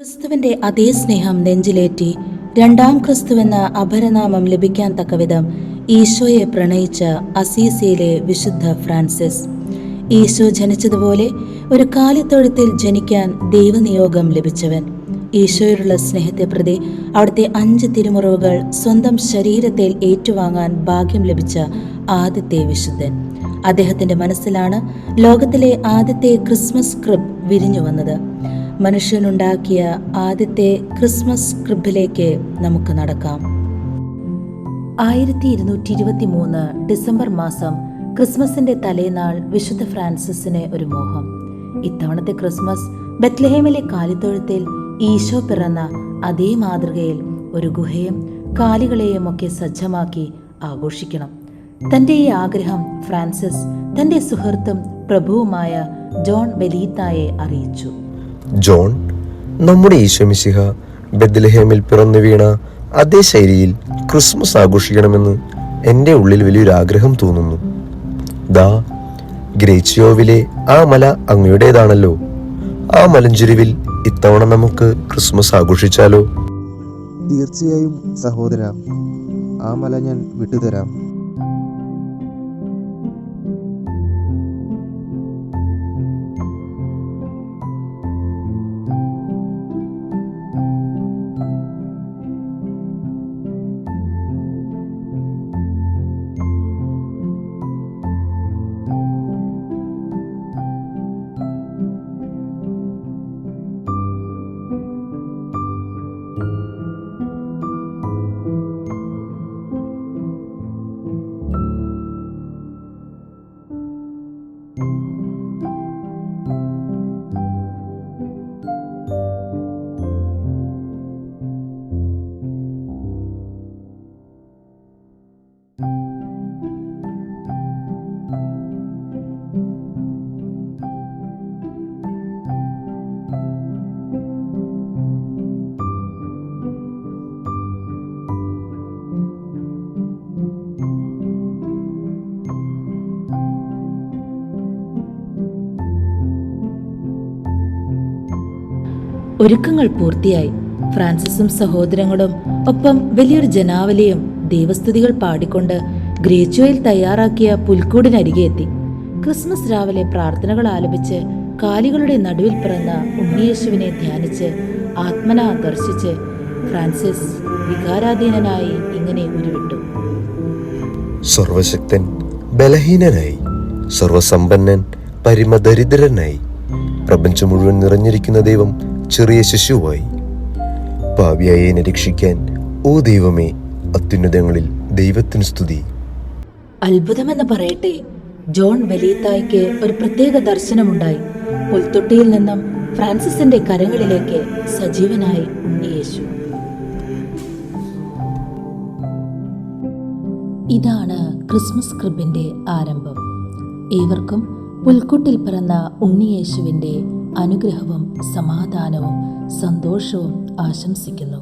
ക്രിസ്തുവിന്റെ അതേ സ്നേഹം നെഞ്ചിലേറ്റി രണ്ടാം ക്രിസ്തുവെന്ന അപരനാമം ലഭിക്കാൻ തക്കവിധം ഈശോയെ പ്രണയിച്ച അസീസിയിലെ വിശുദ്ധ ഫ്രാൻസിസ്. ഈശോ ജനിച്ചതുപോലെ ഒരു കാലിത്തൊഴുത്തിൽ ജനിക്കാൻ ദൈവനിയോഗം ലഭിച്ചവൻ. ഈശോയോടുള്ള സ്നേഹത്തെ പ്രതി അവിടുത്തെ 5 തിരുമുറിവുകൾ സ്വന്തം ശരീരത്തിൽ ഏറ്റുവാങ്ങാൻ ഭാഗ്യം ലഭിച്ച ആദ്യത്തെ വിശുദ്ധൻ. അദ്ദേഹത്തിന്റെ മനസ്സിലാണ് ലോകത്തിലെ ആദ്യത്തെ ക്രിസ്മസ് ക്രിബ് വിരിഞ്ഞു വന്നത്. മനുഷ്യനുണ്ടാക്കിയ ആദ്യത്തെ ക്രിസ്മസ് ക്രിബിലേക്ക് നമുക്ക് നടക്കാം. 1223 ഡിസംബർ മാസം ക്രിസ്മസിന്റെ തലേനാൾ വിശുദ്ധ ഫ്രാൻസിസിന് ഒരു മോഹം. ഇത്തവണത്തെ ക്രിസ്മസ് ബെത്ലഹേമിലെ കാലിത്തൊഴുത്തിൽ ഈശോ പിറന്ന അതേ മാതൃകയിൽ ഒരു ഗുഹയും കാലികളെയും ഒക്കെ സജ്ജമാക്കി ആഘോഷിക്കണം. തന്റെ ഈ ആഗ്രഹം ഫ്രാൻസിസ് തന്റെ സുഹൃത്തും പ്രഭുവുമായ ജോൺ വെലീത്തായെ അറിയിച്ചു. ജോൺ, നമ്മുടെ ഈശോമിശിഹ ബെത്ലഹേമിൽ പിറന്നു വീണ അതേ ശൈലിയിൽ ക്രിസ്മസ് ആഘോഷിക്കണമെന്ന് എൻ്റെ ഉള്ളിൽ വലിയൊരു ആഗ്രഹം തോന്നുന്നു. ദാ ഗ്രേച്ചിയോവിലെ ആ മല അങ്ങയുടേതാണല്ലോ. ആ മലഞ്ചെരുവിൽ ഇത്തവണ നമുക്ക് ക്രിസ്മസ് ആഘോഷിച്ചാലോ? തീർച്ചയായും സഹോദര, ആ മല ഞാൻ വിട്ടുതരാം. ഒരുക്കങ്ങൾ പൂർത്തിയായി. ഫ്രാൻസിസും സഹോദരങ്ങളും ഒപ്പം വലിയൊരു ജനാവലിയും ദൈവസ്തുതികൾ പാടിക്കൊണ്ട് ഗ്രേച്ചിയോയിൽ തയ്യാറാക്കിയ പുൽക്കൂടിനരികെ എത്തി. ക്രിസ്മസ് രാവിലെ പ്രാർത്ഥനകൾ ആലപിച്ച് കാലികളുടെ നടുവിൽ പിറന്ന ഉണ്ണിയേശുവിനെ ധ്യാനിച്ച് ആത്മനാ ദർശിച്ച് ഫ്രാൻസിസ് വികാരാധീനനായി ഇങ്ങനെ ഉരുവിട്ടു. സർവശക്തൻ ബലഹീനനായി, സർവസമ്പന്നൻ പരിമദരിദ്രനായി, പ്രപഞ്ചം മുഴുവൻ നിറഞ്ഞിരിക്കുന്ന ദൈവം ചെറിയ ശിശുവായി. പാപിയായി എന്നെ രക്ഷിക്കാൻ ഓ ദൈവമേ, അത്യുന്നതങ്ങളിൽ ദൈവത്തിന് സ്തുതി. അത്ഭുതമെന്ന് പറയട്ടെ, ജോൺ വെലീത്തായ്ക്ക് ഒരു പ്രത്യേക ദർശനമുണ്ടായി. പുൽത്തൊട്ടിയിൽ നിന്നും ഫ്രാൻസിസിന്റെ കരങ്ങളിലേക്ക് സജീവനായി ഉണ്ണിയേശു. ഇതാണ് ക്രിസ്മസ് ക്രിബിന്റെ ആരംഭം. ഏവർക്കും പുൽക്കൂട്ടിൽ പിറന്ന ഉണ്ണിയേശുവിന്റെ അനുഗ്രഹവും സമാധാനവും സന്തോഷവും ആശംസിക്കുന്നു.